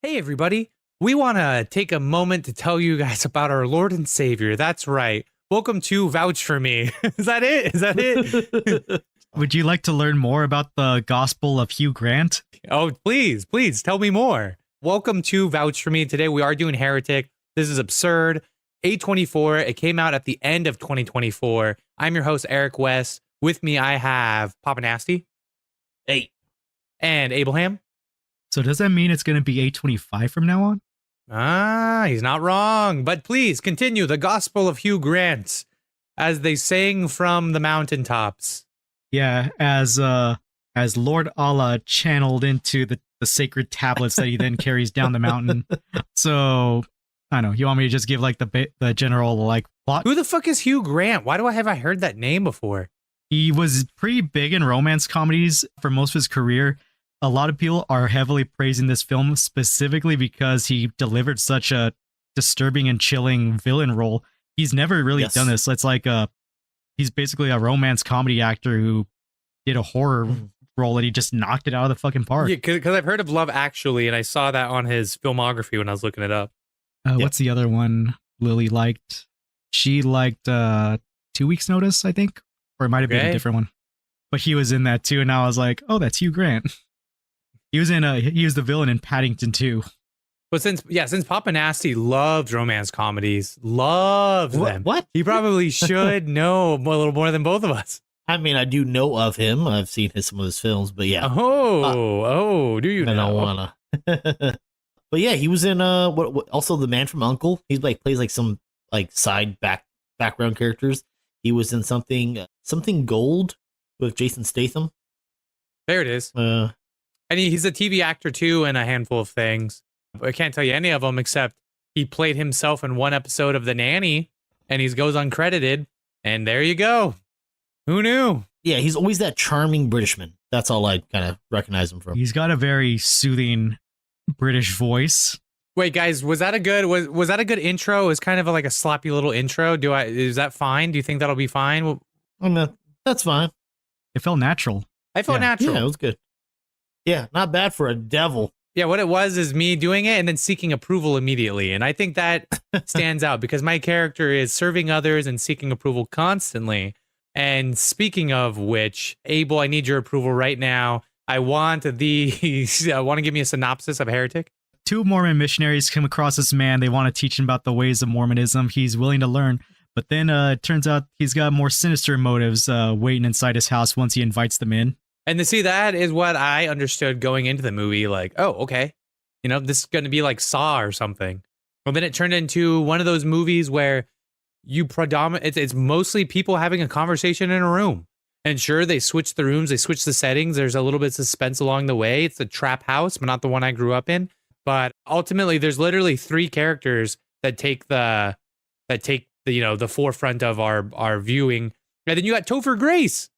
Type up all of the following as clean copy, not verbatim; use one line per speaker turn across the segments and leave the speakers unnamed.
Hey, everybody. We want to take a moment to tell you guys about our Lord and Savior. That's right. Welcome to Vouch for Me. Is that it? Is that it?
Would you like to learn more about the Gospel of Hugh Grant?
Oh, please tell me more. Welcome to Vouch for Me. Today we are doing Heretic. This is absurd. A24. It came out at the end of 2024. I'm your host, Eric West. With me, I have Papa Nasty.
Hey.
And Abraham.
So does that mean it's going to be A25 from now on?
Ah, he's not wrong. But please continue the Gospel of Hugh Grant as they sang from the mountaintops.
Yeah, as Lord Allah channeled into the sacred tablets that he then carries down the mountain. So, I don't know, you want me to just give like the general like plot?
Who the fuck is Hugh Grant? Why have I heard that name before?
He was pretty big in romance comedies for most of his career. A lot of people are heavily praising this film specifically because he delivered such a disturbing and chilling villain role. He's never really done this. It's like he's basically a romance comedy actor who did a horror role and he just knocked it out of the fucking park.
Yeah, because I've heard of Love Actually, and I saw that on his filmography when I was looking it up.
What's the other one Lily liked? She liked 2 Weeks Notice, I think, or it might have been a different one. But he was in that too, and I was like, oh, that's Hugh Grant. He was the villain in Paddington 2.
But since Papa Nasty loves romance comedies, loves them.
What?
He probably should know a little more than both of us.
I mean, I do know of him. I've seen some of his films, but yeah.
Do you know?
I don't wanna. But yeah, he was in also The Man from U.N.C.L.E. He's like plays like some like side background characters. He was in something Gold with Jason Statham.
There it is. And he's a TV actor too, and a handful of things. I can't tell you any of them except he played himself in one episode of The Nanny, and he goes uncredited. And there you go. Who knew?
Yeah, he's always that charming Britishman. That's all I kind of recognize him from.
He's got a very soothing British voice.
Wait, guys, was that a good intro? It was kind of like a sloppy little intro. Is that fine? Do you think that'll be fine?
That's fine.
It felt natural.
I felt natural.
Yeah, it was good. Yeah, not bad for a devil.
Yeah, what it was is me doing it and then seeking approval immediately. And I think that stands out because my character is serving others and seeking approval constantly. And speaking of which, Abel, I need your approval right now. I want to give me a synopsis of Heretic.
2 Mormon missionaries come across this man. They want to teach him about the ways of Mormonism. He's willing to learn. But then it turns out he's got more sinister motives waiting inside his house once he invites them in.
And to see that is what I understood going into the movie. Like, oh, okay. You know, this is going to be like Saw or something. Well, then it turned into one of those movies where it's mostly people having a conversation in a room. And sure, they switch the rooms, they switch the settings. There's a little bit of suspense along the way. It's a trap house, but not the one I grew up in. But ultimately, there's literally 3 characters that take the forefront of our viewing. And then you got Topher Grace,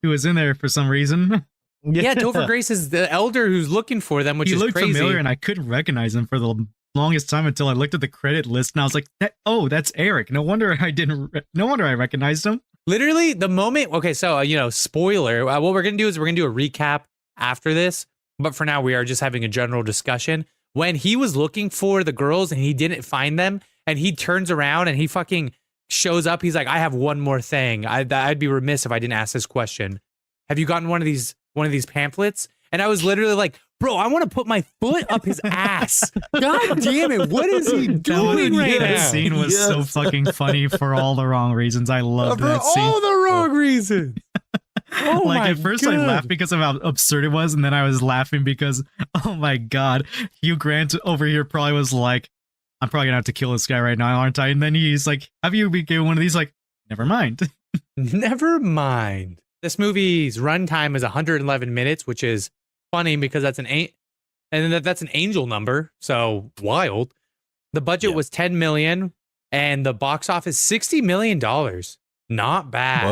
who was in there for some reason.
Yeah, Topher Grace is the elder who's looking for them, which is crazy.
He looked familiar, and I couldn't recognize him for the longest time until I looked at the credit list, and I was like, that's Eric. No wonder I recognized him.
Literally, the moment... Okay, so, spoiler. What we're going to do is we're going to do a recap after this, but for now, we are just having a general discussion. When he was looking for the girls and he didn't find them, and he turns around and he fucking shows up, he's like, I have one more thing. I'd be remiss if I didn't ask this question. Have you gotten one of these pamphlets? And I was literally like, bro, I want to put my foot up his ass. God damn it. What is he doing right now?
That scene was so fucking funny for all the wrong reasons. I love that scene.
For all the wrong reasons. Oh
like
my
at first
God.
I laughed because of how absurd it was, and then I was laughing because, oh my God, Hugh Grant over here probably was like, I'm probably gonna have to kill this guy right now, aren't I? And then he's like, have you become one of these? Like, never mind.
Never mind. This movie's runtime is 111 minutes, which is funny because that's an angel number, so wild. The budget was $10 million, and the box office $60 million. Not bad.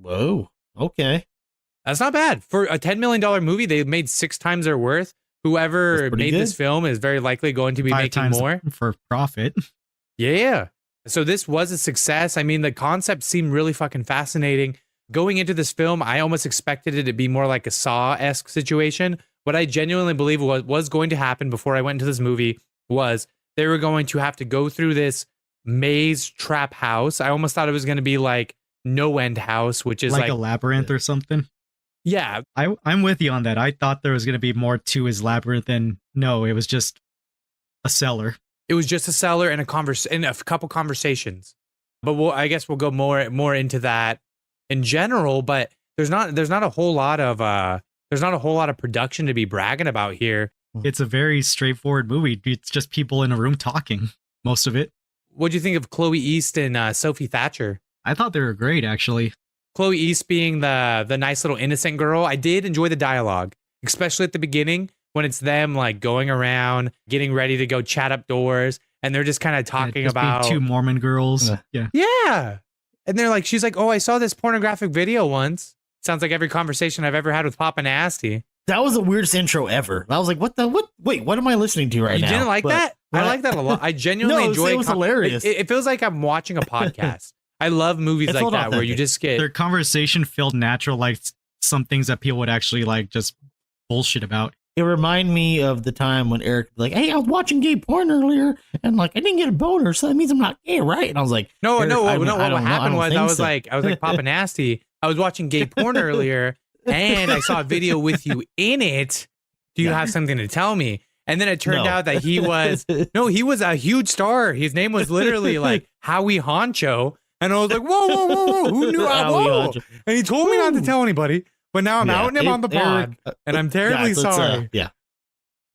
Whoa. Okay.
That's not bad. For a $10 million movie, they made 6 times their worth. Whoever made this film is very likely going to be
5
making
times
more.
For profit.
Yeah. So this was a success. I mean, the concept seemed really fucking fascinating. Going into this film, I almost expected it to be more like a Saw-esque situation what I genuinely believe was going to happen before I went into this movie was they were going to have to go through this maze trap house. I almost thought it was going to be like No End House, which is like
a labyrinth or something.
Yeah.
I'm with you on that. I thought there was going to be more to his labyrinth, and no, it was just a cellar.
It was just a cellar and a couple conversations. But I guess we'll go more into that in general. But there's not a whole lot of production to be bragging about here.
It's a very straightforward movie. It's just people in a room talking, most of it.
What'd you think of Chloe East and Sophie Thatcher?
I thought they were great, actually.
Chloe East being the nice little innocent girl. I did enjoy the dialogue, especially at the beginning when it's them like going around, getting ready to go chat up doors, and they're just kind of talking about
two Mormon girls.
Yeah. And they're like, she's like, oh, I saw this pornographic video once. Sounds like every conversation I've ever had with Papa Nasty.
That was the weirdest intro ever. I was like, what? Wait, what am I listening to right now?
You didn't like that? I like that a lot. I genuinely enjoy it.
It was hilarious.
It feels like I'm watching a podcast. I love movies like that where you just get...
Their conversation felt natural, like some things that people would actually like just bullshit about.
It reminded me of the time when Eric was like, hey, I was watching gay porn earlier, and like I didn't get a boner, so that means I'm not gay, right? And I was like,
no. What happened was I was like Papa Nasty. I was watching gay porn earlier, and I saw a video with you in it. Do you have something to tell me? And then it turned out that he was a huge star. His name was literally like Howie Honcho. And I was like, whoa, who knew? Whoa. And he told me not to tell anybody, but now I'm outing him on the pod, and I'm terribly sorry.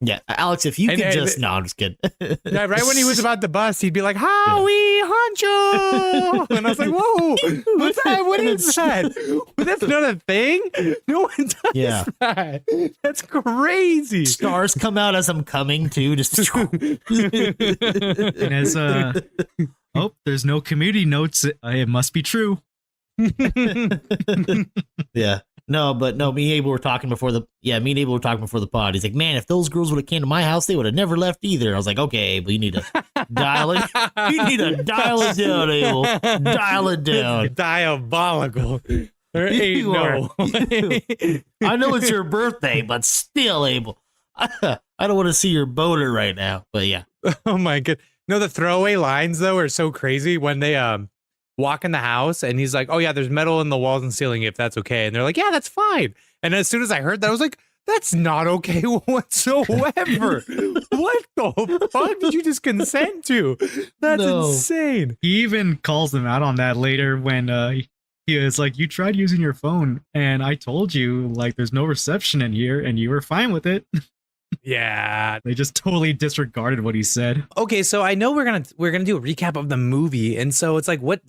Yeah, Alex, if you could just... No, I'm just kidding.
Yeah, right when he was about to bust, he'd be like, Howie Honcho! And I was like, whoa, what's that? What is that? But that's not a thing? No one does that. That's crazy.
Stars come out as I'm coming, too. Just...
And as... Oh, there's no community notes. It must be true.
Yeah. No, me and Abel were talking before the pod. He's like, man, if those girls would have came to my house, they would have never left either. I was like, okay, but you need to dial it. You need to dial it down, Abel. Dial it down.
Diabolical. There ain't no.
I know it's your birthday, but still, Abel. I don't want to see your boner right now. But yeah.
Oh my god. No, the throwaway lines though are so crazy when they walk in the house and he's like, oh yeah, there's metal in the walls and ceiling if that's okay. And they're like, yeah, that's fine. And as soon as I heard that, I was like, that's not okay whatsoever. What the fuck did you just consent to? That's insane.
He even calls them out on that later when he was like, you tried using your phone and I told you like there's no reception in here and you were fine with it.
Yeah,
they just totally disregarded what he said.
Okay, so I know we're gonna do a recap of the movie, and so it's like what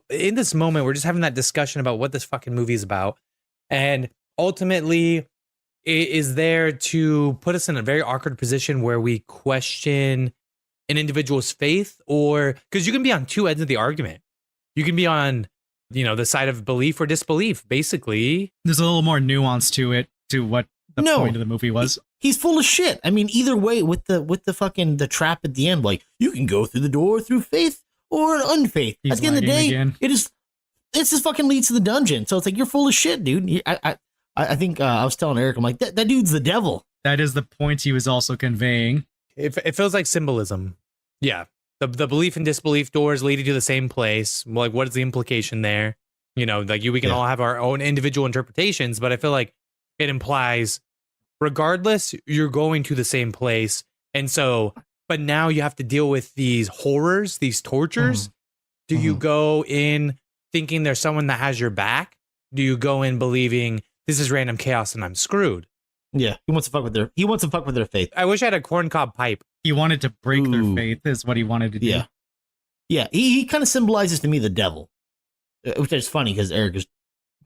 in this moment we're just having that discussion about what this fucking movie is about, and ultimately it is there to put us in a very awkward position where we question an individual's faith, or because you can be on two ends of the argument, you can be on the side of belief or disbelief. Basically,
there's a little more nuance to it, to what the point of the movie was.
He's full of shit. I mean, either way, with the fucking the trap at the end, like you can go through the door through faith or unfaith. At the end of the day, it just fucking leads to the dungeon. So it's like you're full of shit, dude. I think I was telling Eric, I'm like that dude's the devil.
That is the point he was also conveying.
It feels like symbolism. Yeah, the belief and disbelief doors leading to the same place. Like, what is the implication there? We can all have our own individual interpretations, but I feel like it implies, regardless, you're going to the same place. And so, but now you have to deal with these horrors, these tortures. Do you go in thinking there's someone that has your back? Do you go in believing this is random chaos and I'm screwed?
Yeah, he wants to fuck with their faith.
I wish I had a corncob pipe.
He wanted to break their faith is what he wanted to do.
Yeah. Yeah, he kind of symbolizes to me the devil, which is funny because Eric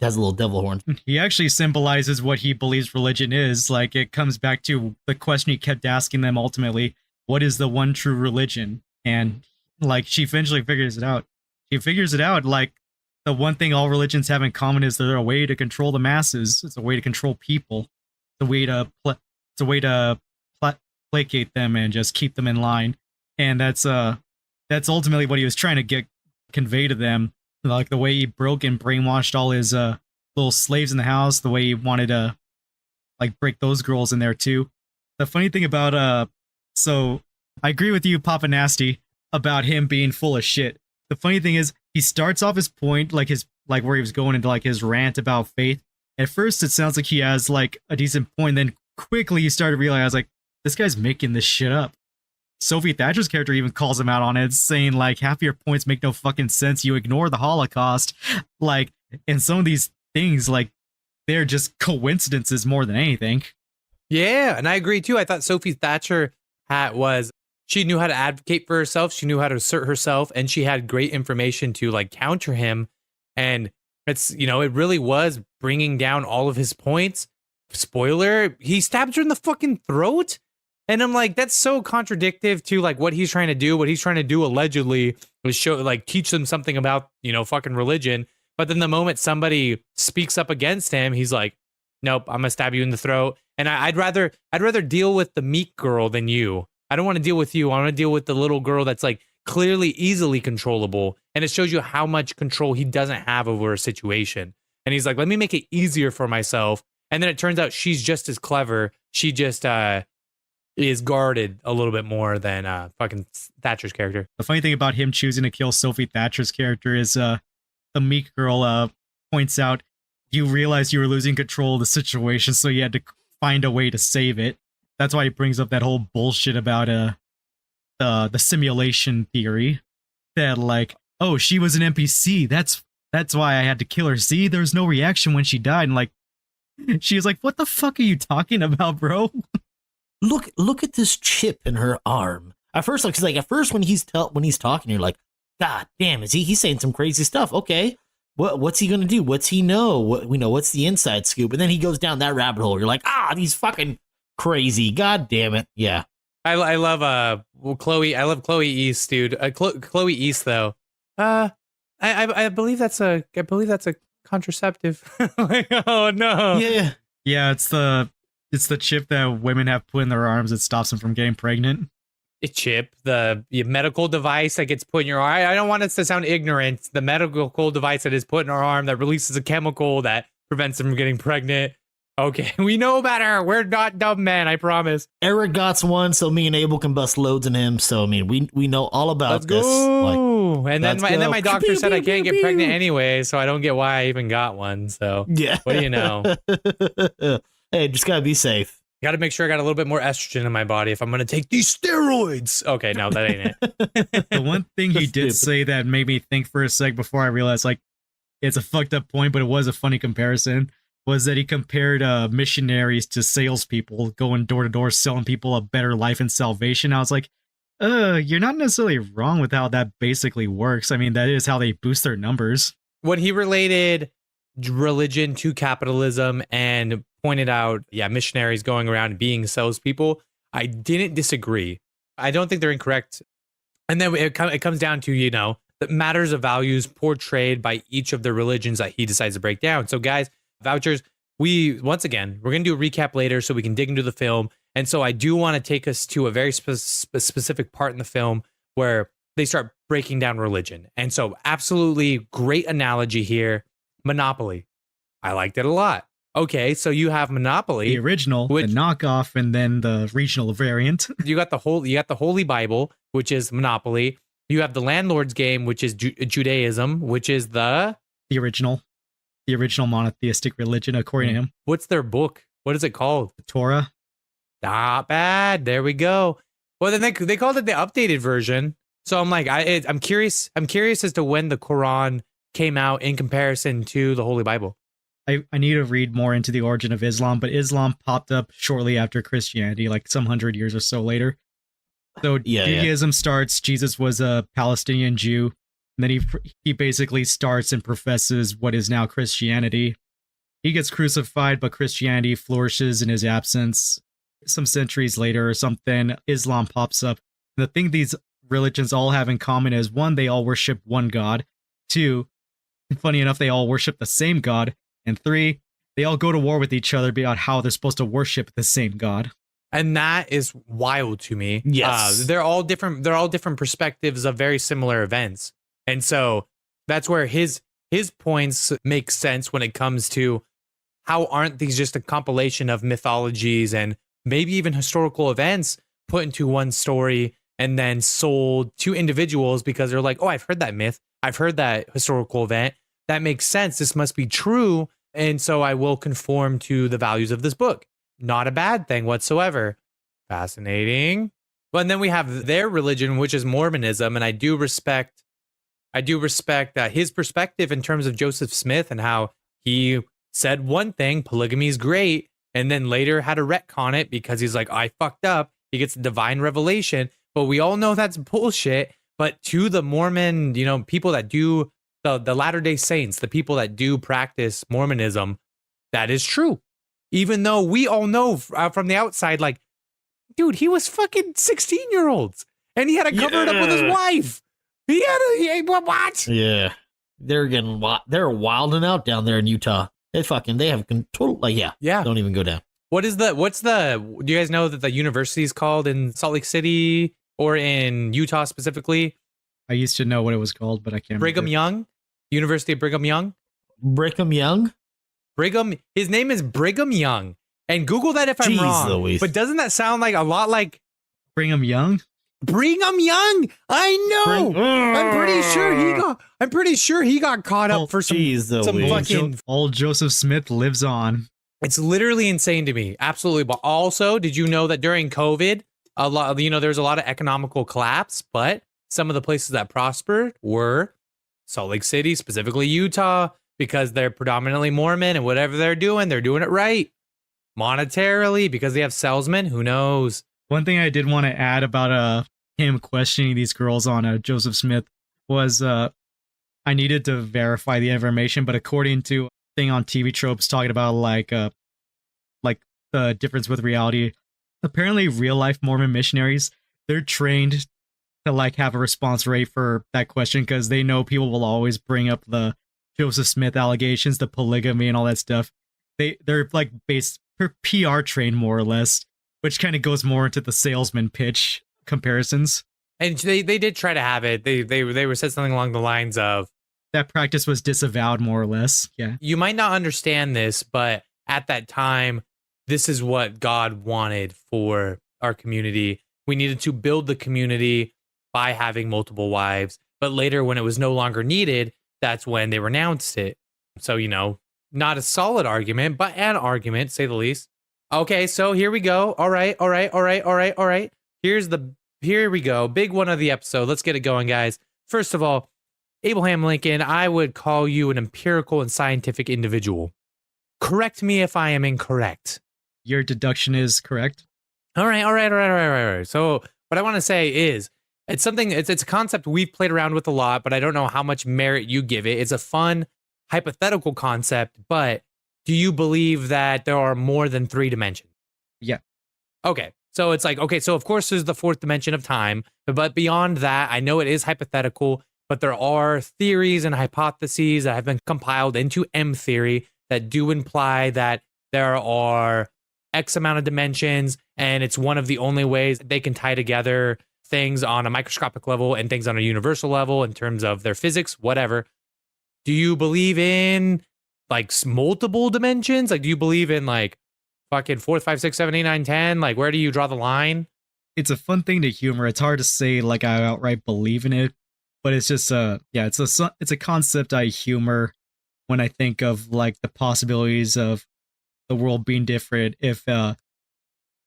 has a little devil horn.
He actually symbolizes what he believes religion is. Like, it comes back to the question he kept asking them ultimately, what is the one true religion? And like, she eventually figures it out. She figures it out, like, the one thing all religions have in common is they're a way to control the masses. It's a way to control people. It's a way to placate them and just keep them in line. And that's ultimately what he was trying to convey to them. Like the way he broke and brainwashed all his little slaves in the house, the way he wanted to like break those girls in there too. The funny thing about so I agree with you, Papa Nasty, about him being full of shit. The funny thing is he starts off his point, like where he was going into like his rant about faith. At first it sounds like he has like a decent point, then quickly you start to realize like this guy's making this shit up. Sophie Thatcher's character even calls him out on it, saying like half of your points make no fucking sense. You ignore the Holocaust, like, and some of these things like they're just coincidences more than anything.
Yeah, and I agree too. I thought Sophie Thatcher she knew how to advocate for herself, she knew how to assert herself, and she had great information to like counter him. And it's, it really was bringing down all of his points. Spoiler, he stabs her in the fucking throat. And I'm like, that's so contradictive to like what he's trying to do. What he's trying to do allegedly was teach them something about, fucking religion. But then the moment somebody speaks up against him, he's like, nope, I'm gonna stab you in the throat. And I'd rather deal with the meek girl than you. I don't want to deal with you. I want to deal with the little girl that's like clearly easily controllable. And it shows you how much control he doesn't have over a situation. And he's like, let me make it easier for myself. And then it turns out she's just as clever. She just is guarded a little bit more than fucking Thatcher's character.
The funny thing about him choosing to kill Sophie Thatcher's character is the meek girl points out you realized you were losing control of the situation, so you had to find a way to save it. That's why he brings up that whole bullshit about the simulation theory that like, oh, she was an NPC. That's why I had to kill her. See, there was no reaction when she died. And like, she was like, what the fuck are you talking about, bro?
Look at this chip in her arm. At first, when he's talking, you're like, God damn, he's saying some crazy stuff. Okay, what's he gonna do? What's he know? What's the inside scoop? And then he goes down that rabbit hole. You're like, he's fucking crazy. God damn it. Yeah.
I love Chloe. I love Chloe East, dude. Chloe East though. I believe that's a contraceptive. Like, oh no.
Yeah.
Yeah, it's the chip that women have put in their arms that stops them from getting pregnant.
A chip, the medical device that gets put in your arm. I don't want us to sound ignorant. The medical device that is put in our arm that releases a chemical that prevents them from getting pregnant. Okay, we know better. We're not dumb men, I promise.
Eric got one, so me and Abel can bust loads in him. So I mean, we know all about this.
Like, and then my doctor said I can't get pregnant anyway, so I don't get why I even got one. So
yeah,
what do you know?
Hey, just gotta be safe.
Got to make sure I got a little bit more estrogen in my body if I'm gonna take these steroids. Okay, no, that ain't it.
The one thing he did say that made me think for a sec before I realized like it's a fucked up point, but it was a funny comparison, was that he compared missionaries to salespeople going door to door selling people a better life and salvation. I was like, you're not necessarily wrong with how that basically works. I mean, that is how they boost their numbers.
When he related religion to capitalism and pointed out, missionaries going around being salespeople, I didn't disagree. I don't think they're incorrect. And then it comes down to, the matters of values portrayed by each of the religions that he decides to break down. So guys, vouchers, we're going to do a recap later so we can dig into the film. And so I do want to take us to a very specific part in the film where they start breaking down religion. And so absolutely great analogy here. Monopoly. I liked it a lot. Okay, so you have Monopoly,
the original, the knockoff, and then the regional variant.
You got the Holy Bible, which is Monopoly. You have the Landlord's Game, which is Judaism, which is the
original monotheistic religion, according to him.
What's their book? What is it called?
The Torah.
Not bad. There we go. Well, then they called it the updated version. So I'm like, I'm curious. I'm curious as to when the Quran came out in comparison to the Holy Bible.
I need to read more into the origin of Islam, but Islam popped up shortly after Christianity, like some 100 years or so later. So Judaism starts, Jesus was a Palestinian Jew, and then he basically starts and professes what is now Christianity. He gets crucified, but Christianity flourishes in his absence. Some centuries later or something, Islam pops up. And the thing these religions all have in common is, one, they all worship one God. Two, funny enough, they all worship the same God. And three, they all go to war with each other about how they're supposed to worship the same God.
And that is wild to me.
Yes.
They're all different perspectives of very similar events. And so that's where his points make sense when it comes to how aren't these just a compilation of mythologies and maybe even historical events put into one story and then sold to individuals because they're like, oh, I've heard that myth. I've heard that historical event. That makes sense. This must be true. And so I will conform to the values of this book. Not a bad thing whatsoever. Fascinating. Well, and then we have their religion, which is Mormonism. And I do respect his perspective in terms of Joseph Smith and how he said one thing, polygamy is great, and then later had to retcon it because he's like, I fucked up. He gets divine revelation, but we all know that's bullshit. But to the Mormon, people that do the Latter-day Saints, the people that do practice Mormonism, that is true. Even though we all know from the outside, like, dude, he was fucking 16-year-olds and he had to cover it up with his wife. What?
Yeah. They're wilding out down there in Utah. They have total,
Yeah.
Don't even go down.
Do you guys know that the university is called in Salt Lake City or in Utah specifically?
I used to know what it was called, but I can't
Brigham
remember.
Young? University of Brigham Young?
Brigham Young?
His name is Brigham Young. And Google that if I'm
Jeez
wrong.
Louise.
But doesn't that sound like a lot like
Brigham Young?
Brigham Young? I know. I'm pretty sure he got caught up for some fucking.
Old Joseph Smith lives on.
It's literally insane to me. Absolutely. But also, did you know that during COVID, there's a lot of economical collapse, but some of the places that prospered were Salt Lake City, specifically Utah, because they're predominantly Mormon and whatever they're doing it right. Monetarily, because they have salesmen, who knows?
One thing I did want to add about him questioning these girls on Joseph Smith was I needed to verify the information, but according to a thing on TV Tropes talking about like the difference with reality, apparently real life Mormon missionaries, they're trained to like have a response rate for that question because they know people will always bring up the Joseph Smith allegations, the polygamy and all that stuff. They're like based PR trained more or less, which kind of goes more into the salesman pitch comparisons.
And they did try to have it. They were said something along the lines of
that practice was disavowed more or less. Yeah.
You might not understand this, but at that time, this is what God wanted for our community. We needed to build the community by having multiple wives. But later, when it was no longer needed, that's when they renounced it. So, not a solid argument, but an argument, to say the least. Okay, so here we go. All right. Here we go. Big one of the episode. Let's get it going, guys. First of all, Abraham Lincoln, I would call you an empirical and scientific individual. Correct me if I am incorrect.
Your deduction is correct.
All right. So what I want to say is, it's a concept we've played around with a lot, but I don't know how much merit you give it. It's a fun hypothetical concept, but do you believe that there are more than 3 dimensions?
Yeah.
Okay. So it's like, okay, so of course there's the 4th dimension of time, but beyond that, I know it is hypothetical, but there are theories and hypotheses that have been compiled into M theory that do imply that there are X amount of dimensions, and it's one of the only ways they can tie together things on a microscopic level and things on a universal level in terms of their physics, whatever. Do you believe in like multiple dimensions? Like, do you believe in like fucking 4, 5, 6, 7, 8, 9, 10? Like, where do you draw the line?
It's a fun thing to humor. It's hard to say like I outright believe in it, but it's just it's a concept I humor when I think of like the possibilities of the world being different if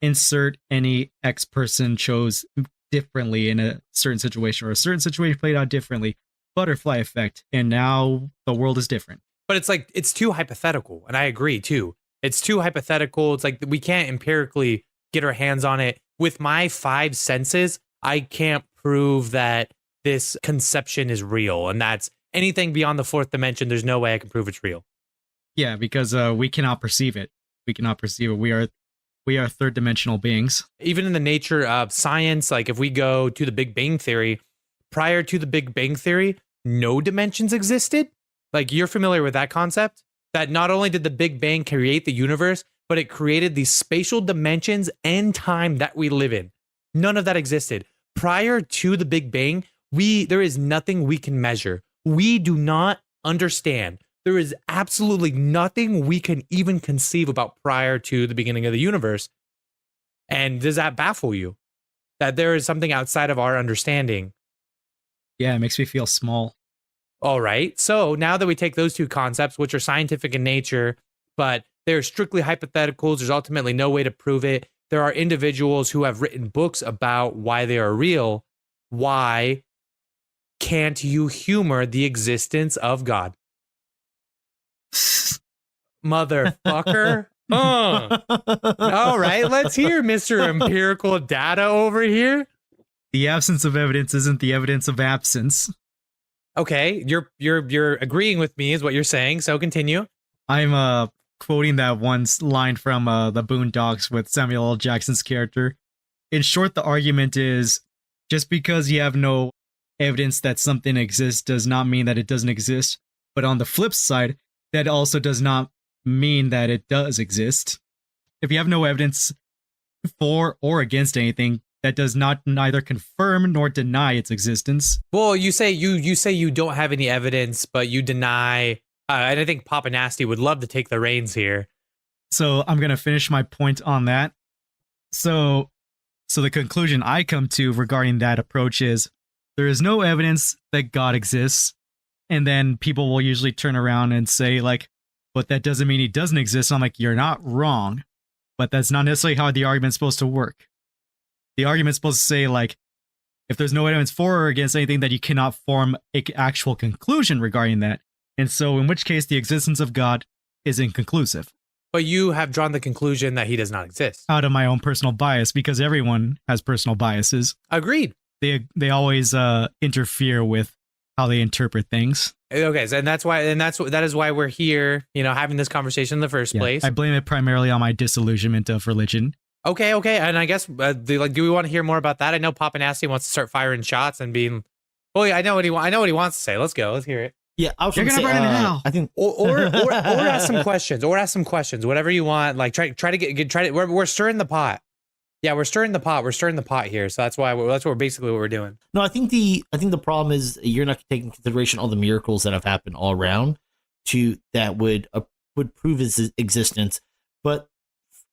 insert any X person chose differently in a certain situation, or a certain situation played out differently. Butterfly effect, and now the world is different.
But it's like, it's too hypothetical, and I agree too. It's too hypothetical. It's like we can't empirically get our hands on it. With my 5 senses, I can't prove that this conception is real, and that's anything beyond the 4th dimension. There's no way I can prove it's real.
Yeah, because we cannot perceive it. We are 3rd dimensional beings.
Even in the nature of science, like if we go to the Big Bang Theory, prior to the Big Bang Theory, no dimensions existed. Like, you're familiar with that concept? That not only did the Big Bang create the universe, but it created these spatial dimensions and time that we live in. None of that existed. Prior to the Big Bang, there is nothing we can measure. We do not understand there is absolutely nothing we can even conceive about prior to the beginning of the universe. And does that baffle you? That there is something outside of our understanding?
Yeah, it makes me feel small.
All right. So now that we take those two concepts, which are scientific in nature, but they're strictly hypotheticals, there's ultimately no way to prove it. There are individuals who have written books about why they are real. Why can't you humor the existence of God? Motherfucker. All right, let's hear Mr. Empirical Data over here.
The absence of evidence isn't the evidence of absence.
Okay, you're agreeing with me is what you're saying, so continue.
I'm quoting that one line from the Boondocks with Samuel L. Jackson's character. In short, the argument is just because you have no evidence that something exists does not mean that it doesn't exist. But on the flip side, that also does not mean that it does exist. If you have no evidence for or against anything, that does not neither confirm nor deny its existence.
Well, you say you don't have any evidence, but you deny. And I think Papa Nasty would love to take the reins here.
So I'm gonna finish my point on that. So the conclusion I come to regarding that approach is there is no evidence that God exists, and then people will usually turn around and say like, but that doesn't mean he doesn't exist. I'm like, you're not wrong, but that's not necessarily how the argument's supposed to work. The argument's supposed to say, like, if there's no evidence for or against anything, that you cannot form an actual conclusion regarding that. And so, in which case, the existence of God is inconclusive.
But you have drawn the conclusion that he does not exist.
Out of my own personal bias, because everyone has personal biases.
Agreed.
They always interfere with how they interpret things.
Okay, so that is why we're here, having this conversation in the first place.
I blame it primarily on my disillusionment of religion.
Okay, and I guess do we want to hear more about that? I know Papa Nasty wants to start firing shots and being. Oh yeah, I know what he wants to say. Let's go. Let's hear it.
Yeah, I was
You're gonna burn in hell.
I think,
or ask some questions. Or ask some questions. Whatever you want. Like try to. We're stirring the pot. Yeah, we're stirring the pot. We're stirring the pot here. So that's what we're doing.
No, I think the problem is you're not taking into consideration all the miracles that have happened all around that would prove his existence. But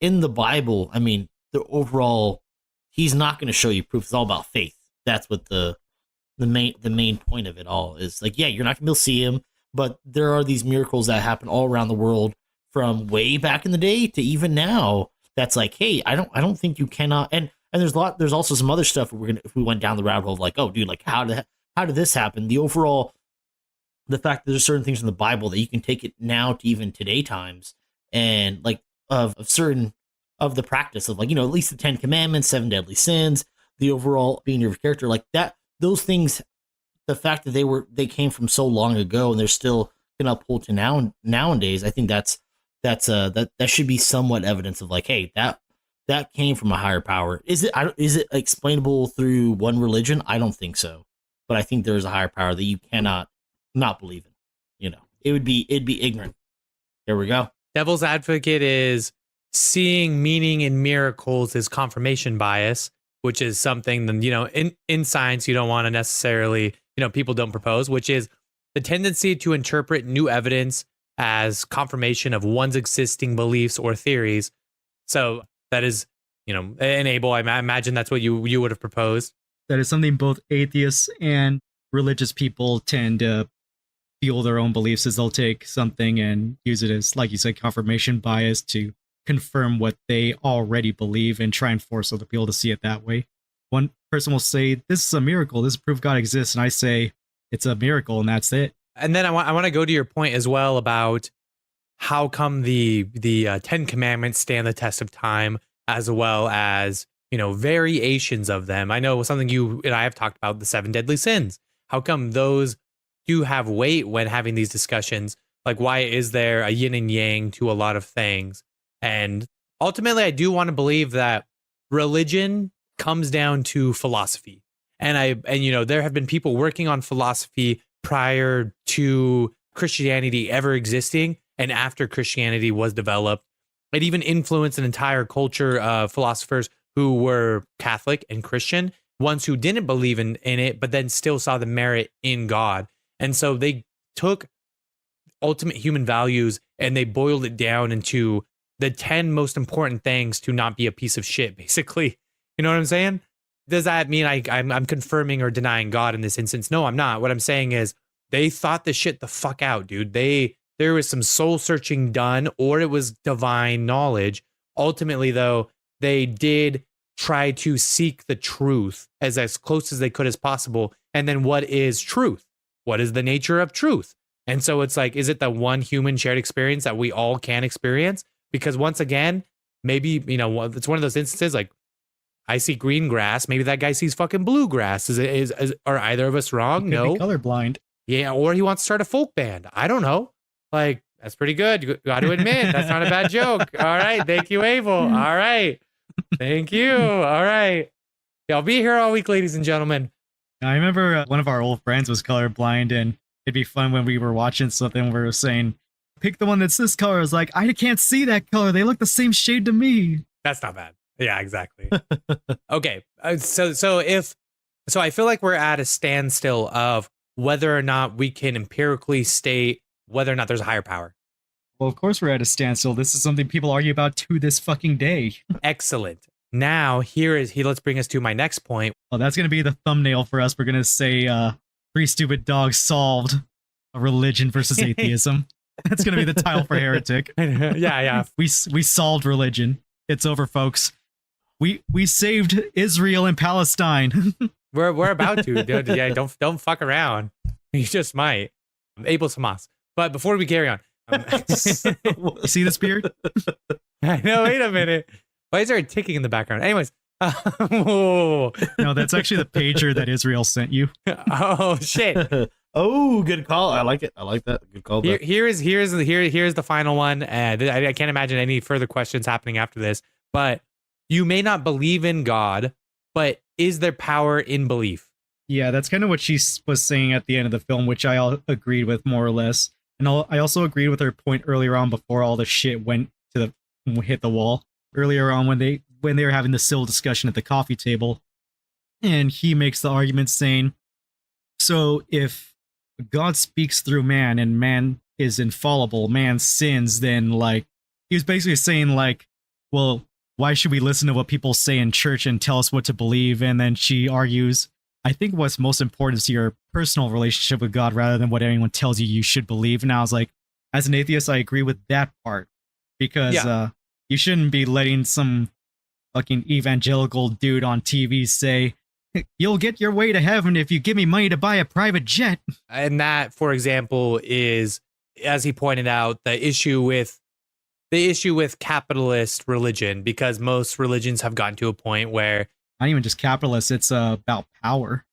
in the Bible, I mean, the overall, he's not going to show you proof. It's all about faith. That's what the main point of it all is. Like, yeah, you're not going to be able to see him, but there are these miracles that happen all around the world from way back in the day to even now. That's like, hey, I don't think you cannot. And there's also some other stuff if we went down the rabbit hole of like, oh, dude, like how did this happen? The fact that there's certain things in the Bible that you can take it now to even today times, and like of certain of the practice of like, at least the 10 Commandments, 7 deadly sins, the overall being your character, like that, those things, the fact that they came from so long ago and they're still gonna uphold to nowadays, I think that should be somewhat evidence of like, hey, that came from a higher power. Is it explainable through one religion? I don't think so, but I think there is a higher power that you cannot not believe in. It'd be ignorant. There we go.
Devil's advocate is seeing meaning in miracles is confirmation bias, which is something that, in science you don't want to necessarily, people don't propose, which is the tendency to interpret new evidence as confirmation of one's existing beliefs or theories. So that is, in Abel, I imagine that's what you would have proposed.
That is something both atheists and religious people tend to fuel their own beliefs, is they'll take something and use it as, like you said, confirmation bias to confirm what they already believe and try and force other people to see it that way. One person will say, this is a miracle, this is proof God exists, and I say, it's a miracle, and that's it.
And then I want to go to your point as well about how come the 10 Commandments stand the test of time, as well as, variations of them. I know something you and I have talked about, the 7 deadly sins. How come those do have weight when having these discussions? Like, why is there a yin and yang to a lot of things? And ultimately, I do want to believe that religion comes down to philosophy. And there have been people working on philosophy prior to Christianity ever existing, and after Christianity was developed. It even influenced an entire culture of philosophers who were Catholic and Christian, ones who didn't believe in it, but then still saw the merit in God. And so they took ultimate human values, and they boiled it down into the 10 most important things to not be a piece of shit, basically. You know what I'm saying? Does that mean I'm confirming or denying God in this instance? No, I'm not. What I'm saying is they thought this shit the fuck out, dude. There was some soul searching done, or it was divine knowledge. Ultimately, though, they did try to seek the truth as close as they could as possible. And then what is truth? What is the nature of truth? And so it's like, is it the one human shared experience that we all can experience? Because once again, maybe, you know, it's one of those instances like, I see green grass. Maybe that guy sees fucking blue grass. Are either of us wrong? No.
Colorblind.
Yeah, or he wants to start a folk band. I don't know. Like, that's pretty good. You got to admit, that's not a bad joke. All right. Thank you, Abel. All right. Thank you. All right. Yeah, I'll be here all week, ladies and gentlemen.
I remember one of our old friends was colorblind, and it'd be fun when we were watching something we were saying, pick the one that's this color. I was like, I can't see that color. They look the same shade to me.
That's not bad. Yeah, exactly. Okay. So I feel like we're at a standstill of whether or not we can empirically state whether or not there's a higher power.
Well, of course we're at a standstill. This is something people argue about to this fucking day.
Excellent. Now, let's bring us to my next point.
Well, that's going to be the thumbnail for us. We're going to say, Three Stupid Dogs solved a religion versus atheism. That's going to be the title for Heretic.
Yeah.
We solved religion. It's over, folks. We saved Israel and Palestine.
We're about to, dude. Yeah, don't fuck around. You just might. Abel Hamas. But before we carry on,
see this beard?
I know. Wait a minute. Why is there a ticking in the background? Anyways.
No, that's actually the pager that Israel sent you.
Oh shit.
Oh, good call. I like it. I like that. Good call.
Here's the final one. I can't imagine any further questions happening after this. But you may not believe in God, but is there power in belief?
Yeah, that's kind of what she was saying at the end of the film, which I agreed with more or less. And I also agreed with her point earlier on before all the shit hit the wall. Earlier on when they were having the civil discussion at the coffee table, and he makes the argument saying, so if God speaks through man and man is infallible, man sins, then like he was basically saying like, well, why should we listen to what people say in church and tell us what to believe? And then she argues, I think what's most important is your personal relationship with God rather than what anyone tells you should believe. And I was like, as an atheist, I agree with that part because you shouldn't be letting some fucking evangelical dude on TV say, you'll get your way to heaven if you give me money to buy a private jet.
And that, for example, is, as he pointed out, the issue with capitalist religion, because most religions have gotten to a point where
not even just capitalist, it's about power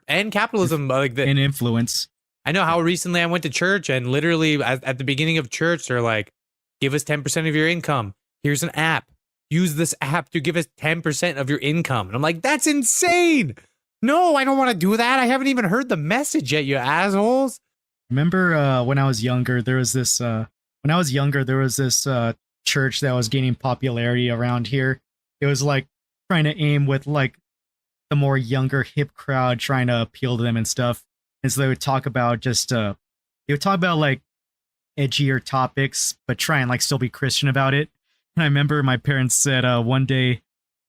and capitalism, like
and influence.
I know how recently I went to church, and literally at the beginning of church, they're like, give us 10% of your income. Here's an app. Use this app to give us 10% of your income. And I'm like, that's insane. No, I don't want to do that. I haven't even heard the message yet, you assholes.
Remember when I was younger, there was this church that was gaining popularity around here. It was like trying to aim with like the more younger hip crowd, trying to appeal to them and stuff. And so they would talk about like edgier topics, but try and like still be Christian about it. And I remember my parents said one day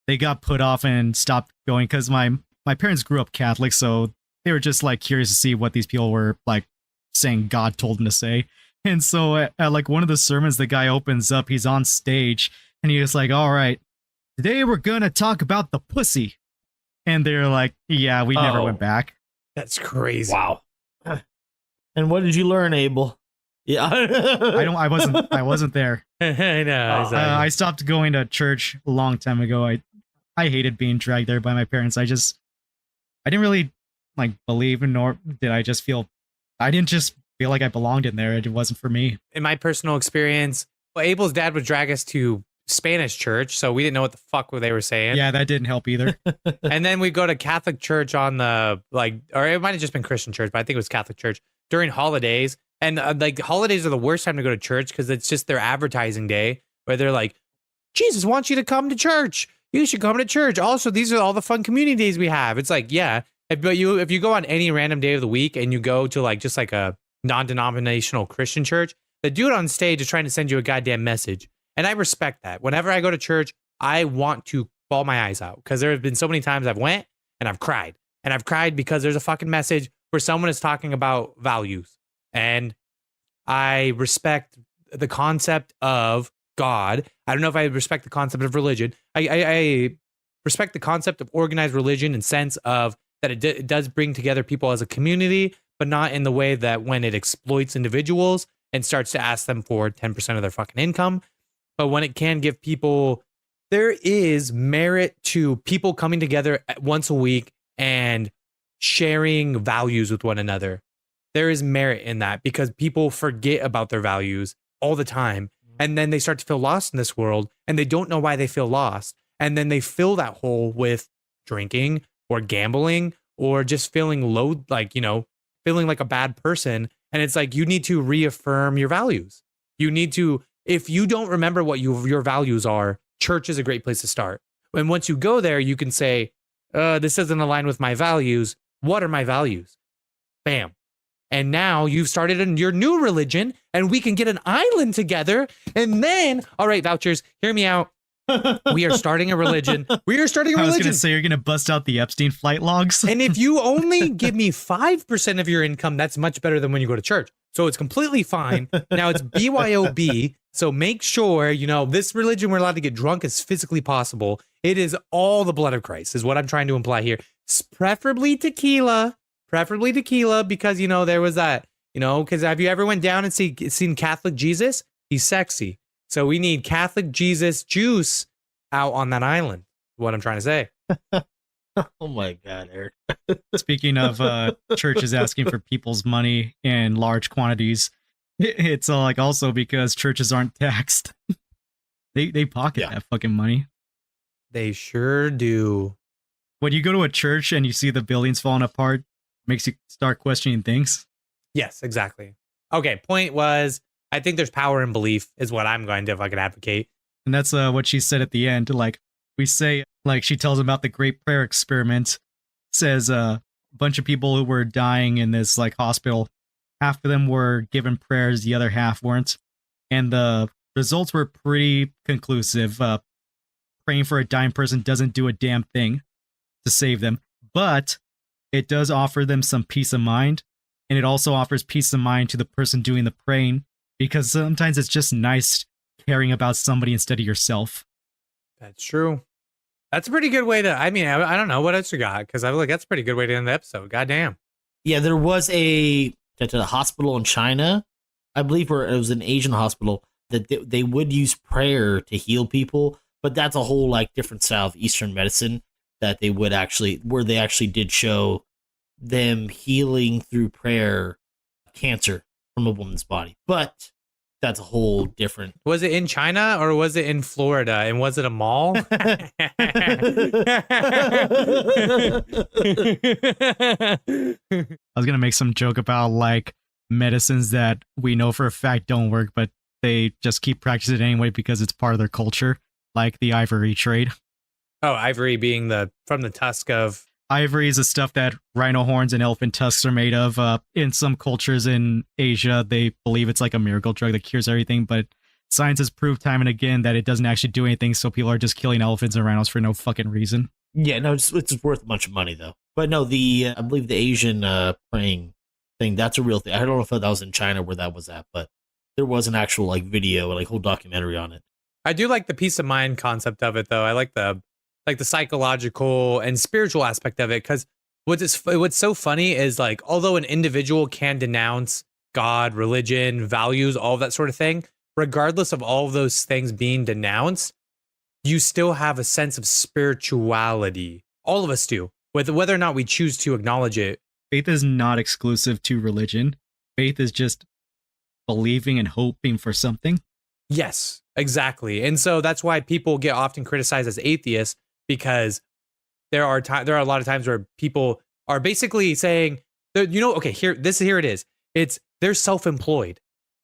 they got put off and stopped going because my parents grew up Catholic, so they were just like curious to see what these people were like saying God told them to say. And so at like one of the sermons, the guy opens up, he's on stage, and he was like, all right, today we're gonna talk about the pussy. And they're like, yeah, we never went back.
That's crazy.
Wow. And what did you learn, Abel? Yeah.
I wasn't there.
I know. Exactly.
I stopped going to church a long time ago. I hated being dragged there by my parents. I didn't really like believe, nor did I just feel like I belonged in there. It wasn't for me.
In my personal experience, Abel's dad would drag us to Spanish church, so we didn't know what the fuck they were saying.
Yeah, that didn't help either.
And then we go to Catholic church on the or it might have just been Christian church, but I think it was Catholic church during holidays. And like holidays are the worst time to go to church because it's just their advertising day where they're like, Jesus wants you to come to church. You should come to church. Also, these are all the fun community days we have. It's like, yeah, but if you go on any random day of the week and you go to like just like a non-denominational Christian church. The dude on stage is trying to send you a goddamn message. And I respect that. Whenever I go to church, I want to bawl my eyes out because there have been so many times I've went and I've cried. And I've cried because there's a fucking message where someone is talking about values. And I respect the concept of God. I don't know if I respect the concept of religion. I respect the concept of organized religion in sense of that it does bring together people as a community, but not in the way that when it exploits individuals and starts to ask them for 10% of their fucking income. But when it can give people, there is merit to people coming together once a week and sharing values with one another. There is merit in that because people forget about their values all the time. And then they start to feel lost in this world and they don't know why they feel lost. And then they fill that hole with drinking or gambling or just feeling low, like, feeling like a bad person. And it's like, you need to reaffirm your values. You need to, if you don't remember what your values are, church is a great place to start. And once you go there, you can say, this doesn't align with my values. What are my values? Bam. And now you've started your new religion and we can get an island together. And then, all right, Vouchers, hear me out. We are starting a religion. I was
going to say, you're going to bust out the Epstein flight logs.
And if you only give me 5% of your income, that's much better than when you go to church. So it's completely fine. Now it's BYOB. So make sure, this religion we're allowed to get drunk as physically possible. It is all the blood of Christ is what I'm trying to imply here. Preferably tequila, because, there was that, because have you ever went down and seen Catholic Jesus? He's sexy. So we need Catholic Jesus juice out on that island. What I'm trying to say.
Oh my God, Eric.
Speaking of churches asking for people's money in large quantities, it's like also because churches aren't taxed. They pocket that fucking money.
They sure do.
When you go to a church and you see the buildings falling apart, it makes you start questioning things.
Yes, exactly. Okay, point was, I think there's power in belief is what I'm going to if I could advocate.
And that's what she said at the end. Like we say, like she tells about the Great Prayer Experiment, says a bunch of people who were dying in this like hospital, half of them were given prayers, the other half weren't. And the results were pretty conclusive. Praying for a dying person doesn't do a damn thing to save them, but it does offer them some peace of mind. And it also offers peace of mind to the person doing the praying, because sometimes it's just nice caring about somebody instead of yourself.
That's true. That's a pretty good way to, I don't know what else you got, because I feel like that's a pretty good way to end the episode. Goddamn.
Yeah, there was a hospital in China, I believe, or it was an Asian hospital, that they would use prayer to heal people, but that's a whole like different style of Eastern medicine that they would actually, where they actually did show them healing through prayer cancer from a woman's body. But that's a whole different.
Was it in China or was it in Florida? And was it a mall?
I was going to make some joke about like medicines that we know for a fact don't work, but they just keep practicing it anyway because it's part of their culture, like the ivory trade.
Oh, ivory being from the tusk of...
Ivory is the stuff that rhino horns and elephant tusks are made of. In some cultures in Asia, they believe it's like a miracle drug that cures everything, but science has proved time and again that it doesn't actually do anything, so people are just killing elephants and rhinos for no fucking reason.
Yeah, no, it's worth a bunch of money, though. But no, I believe the Asian praying thing, that's a real thing. I don't know if that was in China where that was at, but there was an actual like video, like whole documentary on it.
I do like the peace of mind concept of it, though. I like the psychological and spiritual aspect of it, because what's so funny is like, although an individual can denounce God, religion, values, all of that sort of thing, regardless of all of those things being denounced, you still have a sense of spirituality. All of us do, whether or not we choose to acknowledge it.
Faith is not exclusive to religion. Faith is just believing and hoping for something.
Yes, exactly. And so that's why people get often criticized as atheists, because there are a lot of times where people are basically saying, here it is. They're self-employed.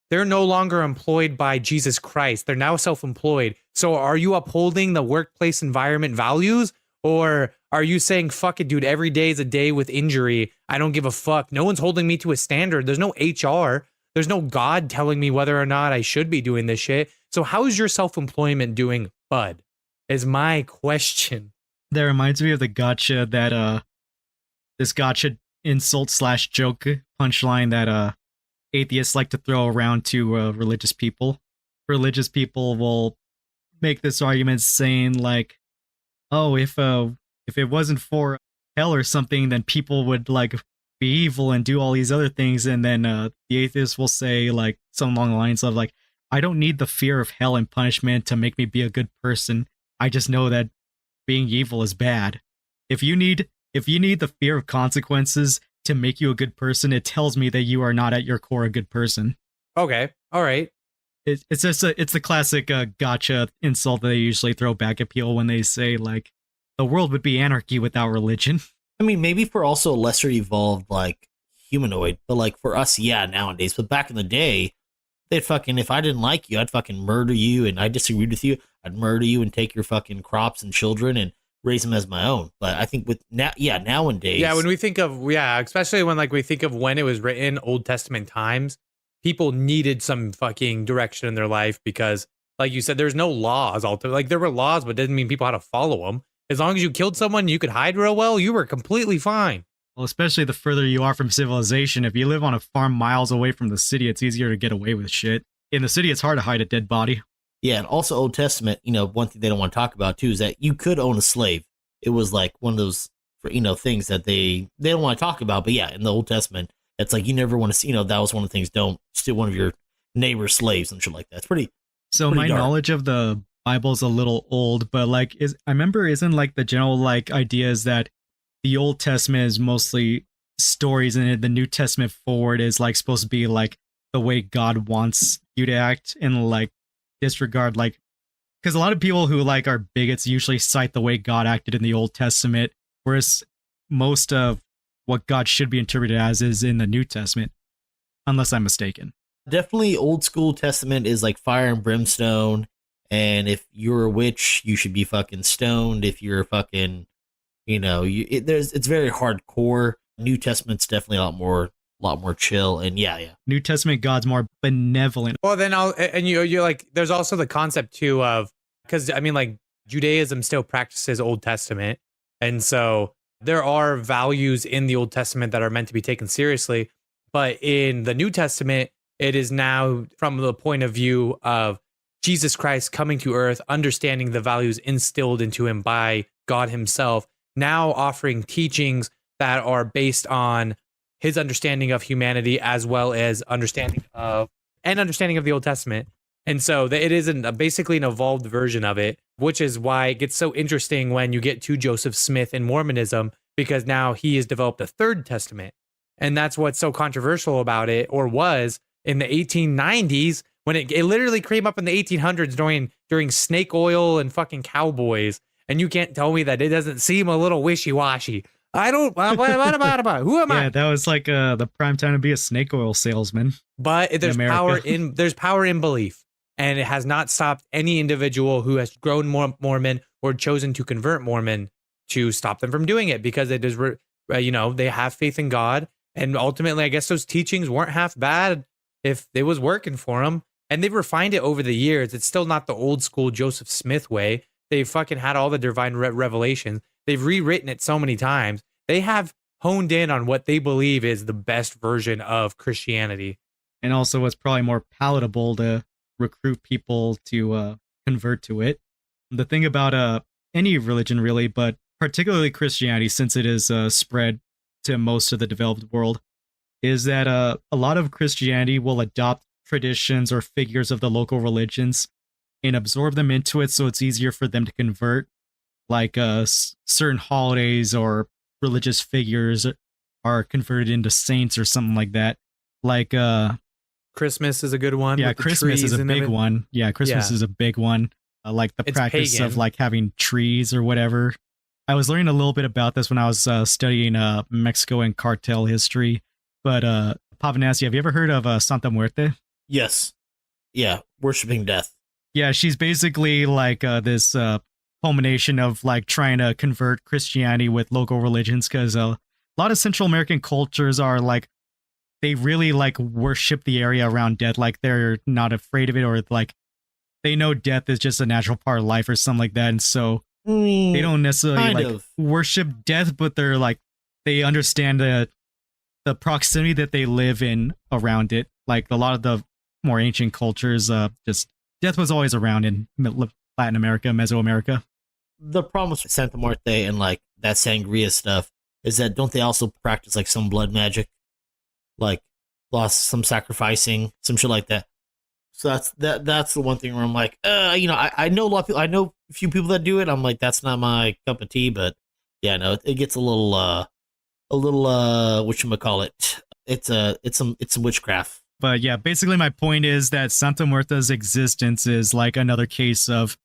They're no longer employed by Jesus Christ. They're now self-employed. So are you upholding the workplace environment values, Or are you saying, fuck it, dude, every day is a day with injury. I don't give a fuck. No one's holding me to a standard. There's no HR. There's no God telling me whether or not I should be doing this shit. So how is your self-employment doing, bud? Is my question.
That reminds me of the gotcha that this gotcha insult / joke punchline that atheists like to throw around to religious people. Religious people will make this argument saying like, oh, if it wasn't for hell or something, then people would like be evil and do all these other things. And then the atheist will say like something along the lines of like, I don't need the fear of hell and punishment to make me be a good person. I just know that being evil is bad. If you need the fear of consequences to make you a good person, it tells me that you are not at your core a good person.
Okay. All right.
It's the classic gotcha insult that they usually throw back at people when they say like, the world would be anarchy without religion.
I mean, maybe for also a lesser evolved like humanoid, but like for us, yeah, nowadays. But back in the day, they'd fucking, if I didn't like you, I'd fucking murder you, and I disagreed with you, I'd murder you and take your fucking crops and children and raise them as my own. But I think with nowadays,
when we think of especially when like we think of when it was written, Old Testament times, people needed some fucking direction in their life because, like you said, there's no laws. Like there were laws, but it didn't mean people had to follow them. As long as you killed someone, you could hide real well, you were completely fine.
Well, especially the further you are from civilization. If you live on a farm miles away from the city, it's easier to get away with shit. In the city, it's hard to hide a dead body.
Yeah, and also Old Testament, one thing they don't want to talk about too is that you could own a slave. It was like one of those, things that they don't want to talk about. But yeah, in the Old Testament, it's like you never want to see, that was one of the things. Don't steal one of your neighbor's slaves and shit like that. It's pretty.
So
pretty
my
dark.
knowledge of the Bible's a little old, but like I remember isn't like the general like idea is that the Old Testament is mostly stories and the New Testament forward is like supposed to be like the way God wants you to act and like disregard like, because a lot of people who like are bigots usually cite the way God acted in the Old Testament, whereas most of what God should be interpreted as is in the New Testament, unless I'm mistaken.
Definitely old school Testament is like fire and brimstone. And if you're a witch, you should be fucking stoned. If you're fucking, it's very hardcore. New Testament's definitely a lot more chill. And yeah.
New Testament God's more benevolent.
Well, then you're like, there's also the concept too of, because I mean, like Judaism still practices Old Testament, and so there are values in the Old Testament that are meant to be taken seriously, but in the New Testament, it is now from the point of view of Jesus Christ coming to earth, understanding the values instilled into him by God himself, now offering teachings that are based on his understanding of humanity as well as understanding of the Old Testament. And so it is basically an evolved version of it, which is why it gets so interesting when you get to Joseph Smith in Mormonism, because now he has developed a third testament. And that's what's so controversial about it, or was in the 1890s, when it literally came up in the 1800s during snake oil and fucking cowboys. And you can't tell me that it doesn't seem a little wishy-washy. I don't, what about? Who am I?
Yeah, that was like the prime time to be a snake oil salesman.
But there's power in belief. And it has not stopped any individual who has grown Mormon or chosen to convert Mormon to stop them from doing it, because it is, they have faith in God. And ultimately, I guess those teachings weren't half bad if it was working for them. And they've refined it over the years. It's still not the old school Joseph Smith way. They've fucking had all the divine revelations. They've rewritten it so many times. They have honed in on what they believe is the best version of Christianity.
And also what's probably more palatable to recruit people to convert to it. The thing about any religion really, but particularly Christianity, since it is spread to most of the developed world, is that a lot of Christianity will adopt traditions or figures of the local religions and absorb them into it, so it's easier for them to convert. Like certain holidays or religious figures are converted into saints or something like that. Like
Christmas is a good one.
Yeah, Christmas is a big one. Yeah, Christmas is a big one. Like the practice of like having trees or whatever. I was learning a little bit about this when I was studying Mexico and cartel history. But Papa Nasty, have you ever heard of Santa Muerte?
Yes. Yeah, worshiping death.
Yeah, she's basically like this culmination of like trying to convert Christianity with local religions, because a lot of Central American cultures are like, they really like worship the area around death. Like they're not afraid of it, or like they know death is just a natural part of life or something like that. And so they don't necessarily worship death, but they're like, they understand the proximity that they live in around it. Like a lot of the more ancient cultures, just death was always around in Latin America, Mesoamerica.
The problem with Santa Muerte and like that sangria stuff is that don't they also practice like some blood magic, like lost some sacrificing, some shit like that. So that's the one thing where I'm like, I know a lot of people, I know a few people that do it. I'm like, that's not my cup of tea, but yeah, no, it gets a little whatchamacallit. It's some witchcraft.
But yeah, basically my point is that Santa Muerta's existence is like another case of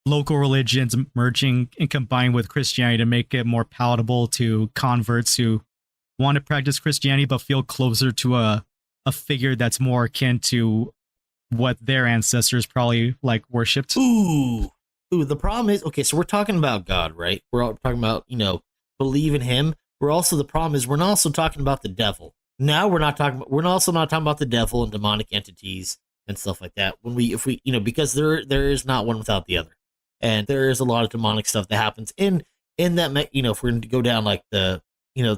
local religions merging and combined with Christianity to make it more palatable to converts who want to practice Christianity but feel closer to a figure that's more akin to what their ancestors probably like worshipped.
Ooh, the problem is, okay, so we're talking about God, right? We're all talking about, believe in him. The problem is we're also talking about the devil. Now we're also not talking about the devil and demonic entities and stuff like that. Because there is not one without the other. And there is a lot of demonic stuff that happens in that, if we're going to go down like the,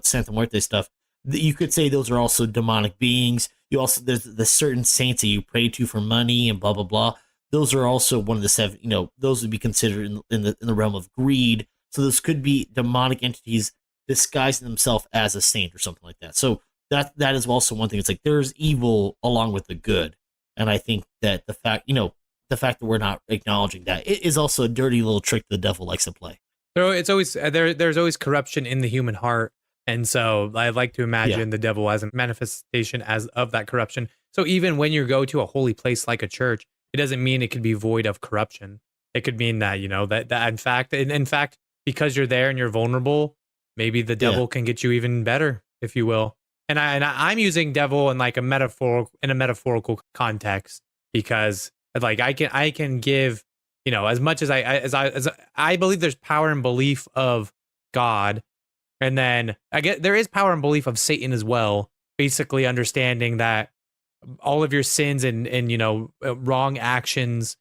Santa Muerte stuff, you could say those are also demonic beings. There's the certain saints that you pray to for money and blah, blah, blah. Those are also one of the seven, those would be considered in the realm of greed. So those could be demonic entities disguising themselves as a saint or something like that. So that is also one thing. It's like there's evil along with the good. And I think that the fact that we're not acknowledging that, it is also a dirty little trick the devil likes to play.
So it's always there's always corruption in the human heart. And so I like to imagine the devil as a manifestation of that corruption. So even when you go to a holy place like a church, it doesn't mean it could be void of corruption. It could mean that, that in fact, because you're there and you're vulnerable, maybe the devil can get you even better, if you will. And I'm using devil in like a metaphorical context, because like I can give, as much as I believe there's power and belief of God. And then I get there is power and belief of Satan as well, basically understanding that all of your sins and wrong actions,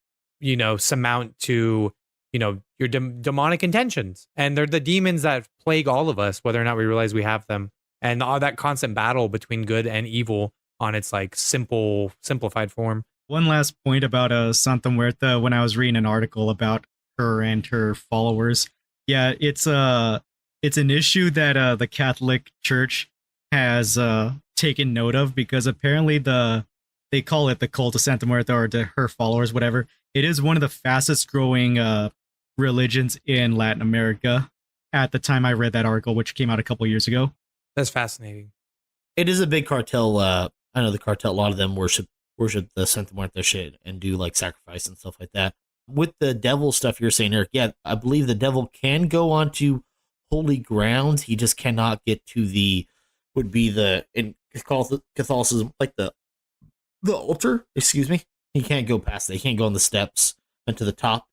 surmount to, your demonic intentions. And they're the demons that plague all of us, whether or not we realize we have them. And all that constant battle between good and evil on its like simplified form.
One last point about Santa Muerta, when I was reading an article about her and her followers. Yeah, it's an issue that the Catholic Church has taken note of, because apparently they call it the cult of Santa Muerta, or her followers, whatever. It is one of the fastest growing religions in Latin America at the time I read that article, which came out a couple years ago.
That's fascinating.
It is a big cartel. I know the cartel, a lot of them worship the Santa Muerta shit and do like sacrifice and stuff like that. With the devil stuff you're saying, Eric, yeah, I believe the devil can go onto holy grounds. He just cannot get to in Catholicism, like the altar. Excuse me. He can't go past that. He can't go on the steps and to the top.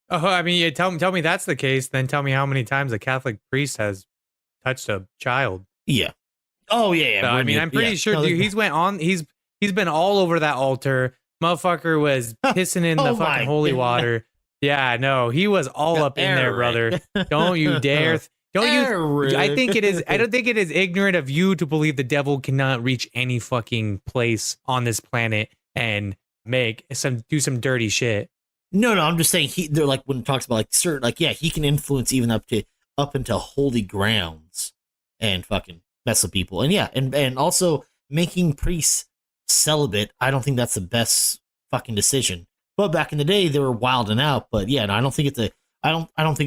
Oh, I mean, tell me that's the case. Then tell me how many times a Catholic priest has touched a child.
Yeah. Oh yeah.
So, I mean, I'm pretty sure, dude. He's been all over that altar. Motherfucker was pissing in the fucking holy water. Yeah, no, he was all up in there, brother. Don't you dare. Don't you? I don't think it is ignorant of you to believe the devil cannot reach any fucking place on this planet and do some dirty shit.
No, I'm just saying they're like, when it talks about like certain, like, yeah, he can influence even up into holy grounds and fucking mess with people. And yeah, and also making priests celibate. I don't think that's the best fucking decision. But back in the day, they were wilding out. But yeah, no, I don't think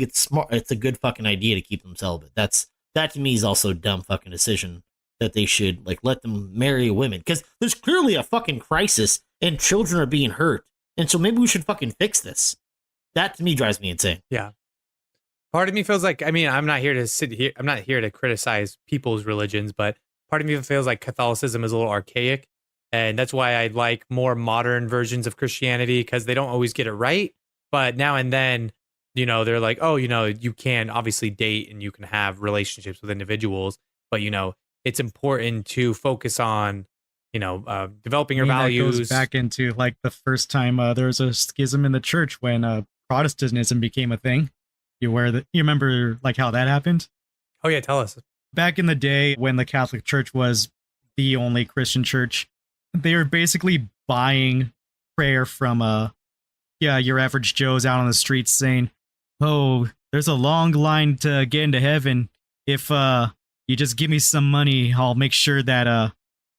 it's smart. It's a good fucking idea to keep them celibate. That to me is also a dumb fucking decision, that they should like let them marry women, because there's clearly a fucking crisis and children are being hurt. And so maybe we should fucking fix this. That to me drives me insane.
Yeah. Part of me feels like, I mean, I'm not here to criticize people's religions, but part of me feels like Catholicism is a little archaic. And that's why I like more modern versions of Christianity, because they don't always get it right. But now and then they're like, oh, you can obviously date and you can have relationships with individuals, but it's important to focus on, developing your
I mean, that
values.
goes back into like the first time there was a schism in the church when Protestantism became a thing. You remember like how that happened?
Oh yeah, tell us.
Back in the day when the Catholic Church was the only Christian church, they were basically buying prayer from your average Joes out on the streets saying, "Oh, there's a long line to get into heaven. If you just give me some money, I'll make sure that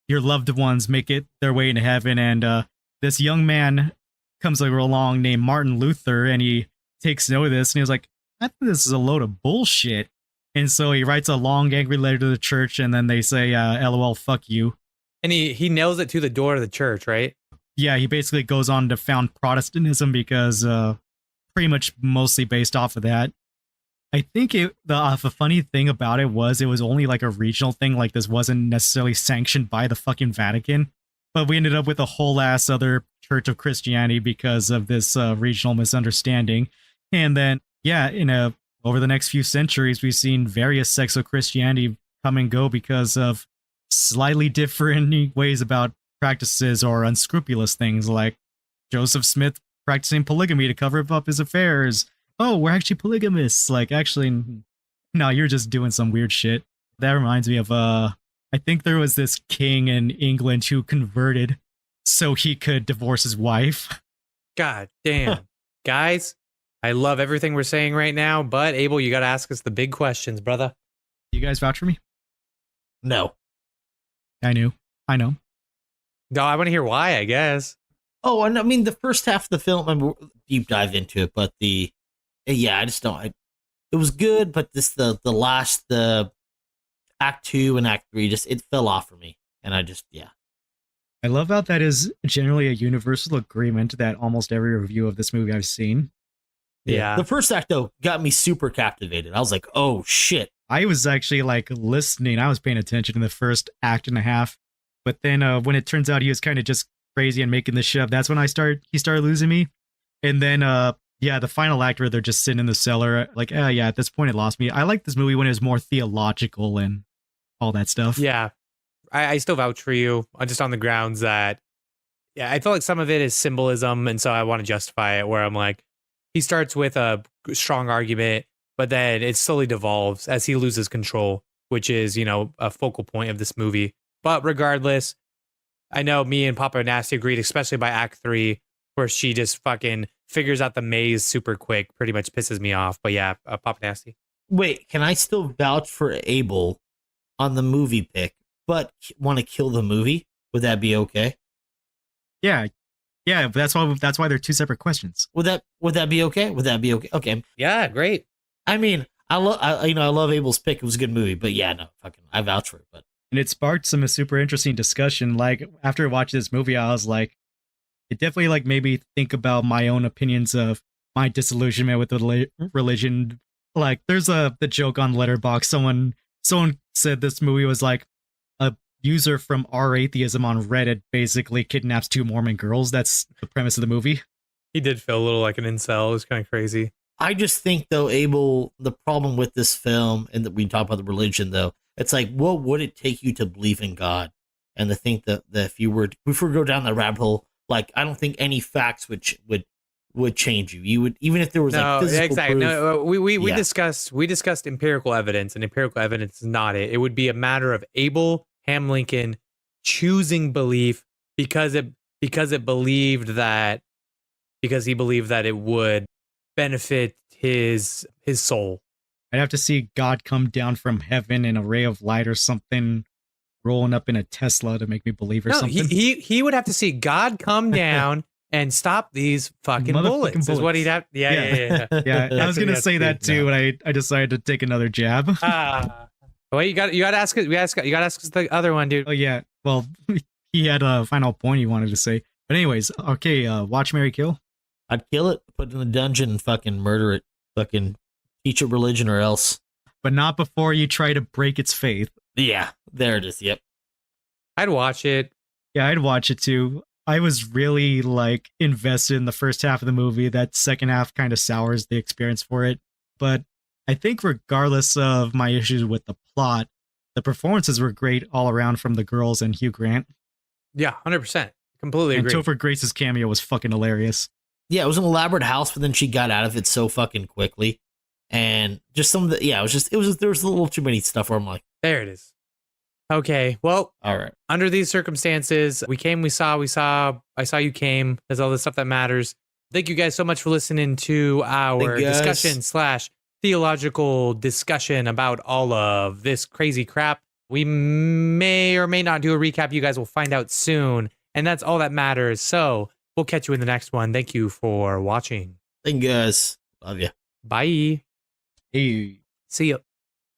your loved ones make it their way into heaven." And this young man comes along named Martin Luther, and he takes note of this, and he was like, "I think this is a load of bullshit." And so he writes a long, angry letter to the church, and then they say, "LOL, fuck you."
And he nails it to the door of the church, right?
Yeah, he basically goes on to found Protestantism because pretty much mostly based off of that. I think the funny thing about it was only like a regional thing. Like this wasn't necessarily sanctioned by the fucking Vatican, but we ended up with a whole ass other Church of Christianity because of this regional misunderstanding. And then, yeah, over the next few centuries, we've seen various sects of Christianity come and go because of slightly different ways about practices or unscrupulous things, like Joseph Smith practicing polygamy to cover up his affairs. Oh, we're actually polygamists. Like, actually, no, you're just doing some weird shit. That reminds me of, I think there was this king in England who converted so he could divorce his wife.
God damn. Guys, I love everything we're saying right now, but Abel, you got to ask us the big questions, brother.
You guys vouch for me?
No.
I know.
No, I want to hear why, I guess.
Oh, and I mean, the first half of the film, we'll deep dive into it, but I just don't. It was good, but the act 2 and act 3, it fell off for me. And
I love how that is generally a universal agreement that almost every review of this movie I've seen.
Yeah.
The first act, though, got me super captivated. I was like, oh, shit.
I was actually like listening. I was paying attention in the first act and a half. But then when it turns out he was kind of just crazy and making the shit up, that's when he started losing me. And then, the final act where they're just sitting in the cellar, like, at this point it lost me. I like this movie when it was more theological and all that stuff.
Yeah. I still vouch for you, just on the grounds that, I feel like some of it is symbolism, and so I want to justify it, where I'm like, he starts with a strong argument, but then it slowly devolves as he loses control, which is, a focal point of this movie. But regardless, I know me and Papa Nasty agreed, especially by Act 3, where she just fucking figures out the maze super quick, pretty much pisses me off. But yeah, Papa Nasty.
Wait, can I still vouch for Abel on the movie pick, but want to kill the movie? Would that be okay?
Yeah, that's why they're two separate questions.
Would that be okay? Would that be okay? Okay.
Yeah, great.
I mean, I love Abel's pick. It was a good movie, but I vouch for it. But
and it sparked some super interesting discussion. Like after watching this movie, I was like, it definitely like made me think about my own opinions of my disillusionment with the religion. Like there's the joke on Letterboxd. Someone said this movie was like a user from Atheism on Reddit basically kidnaps 2 Mormon girls. That's the premise of the movie.
He did feel a little like an incel. It was kind of crazy.
I just think, though, Abel, the problem with this film, and that we talk about the religion, though, it's like, what would it take you to believe in God? And to think that if we were to go down that rabbit hole, like, I don't think any facts would change you. You would, even if there was like physical
exactly.
proof.
No, we discussed empirical evidence, and empirical evidence is not it. It would be a matter of Abel Ham Lincoln choosing belief because he believed that it would benefit his soul.
I'd have to see God come down from heaven in a ray of light or something, rolling up in a Tesla to make me believe or something.
He would have to see God come down and stop these fucking bullets. Is what he'd have. Yeah.
Yeah, I was gonna say that too, and I decided to take another jab.
Wait, you got to ask us. You got to ask us the other one, dude.
Oh yeah. Well, he had a final point he wanted to say. But anyways, okay. Watch, Marry, Kill.
I'd kill it, put it in a dungeon, and fucking murder it, fucking teach it religion or else.
But not before you try to break its faith.
Yeah, there it is. Yep.
I'd watch it.
Yeah, I'd watch it too. I was really like invested in the first half of the movie. That second half kind of sours the experience for it. But I think regardless of my issues with the plot, the performances were great all around from the girls and Hugh Grant.
Yeah, 100%. Completely
And
agree.
Topher Grace's cameo was fucking hilarious.
Yeah, it was an elaborate house, but then she got out of it so fucking quickly. And just some of the, yeah, there was a little too many stuff where I'm like,
There it is. Okay, well,
all right.
under these circumstances, we came, we saw, I saw you came. There's all the stuff that matters. Thank you guys so much for listening to our discussion / theological discussion about all of this crazy crap. We may or may not do a recap. You guys will find out soon. And that's all that matters. So we'll catch you in the next one. Thank you for watching.
Thank you guys. Love you.
Bye.
Hey.
See you.